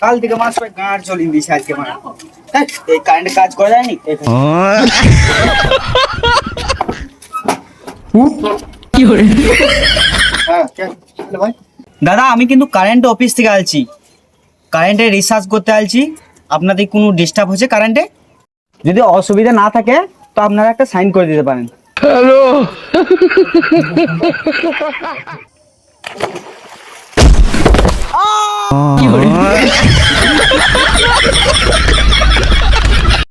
কাল থেকে মাস গাঁড় চলিয়ে দিয়েছে আজকে মানে এই কারেন্ট কাজ করা যায়নি দাদা আমি কিন্তু কারেন্ট অফিস থেকে আলছি কারেন্টে রিচার্জ করতে আলছি আপনাদের কোনো ডিস্টার্ব হচ্ছে কারেন্টে যদি অসুবিধা না থাকে তো আপনারা একটা সাইন করে দিতে পারেন হ্যালো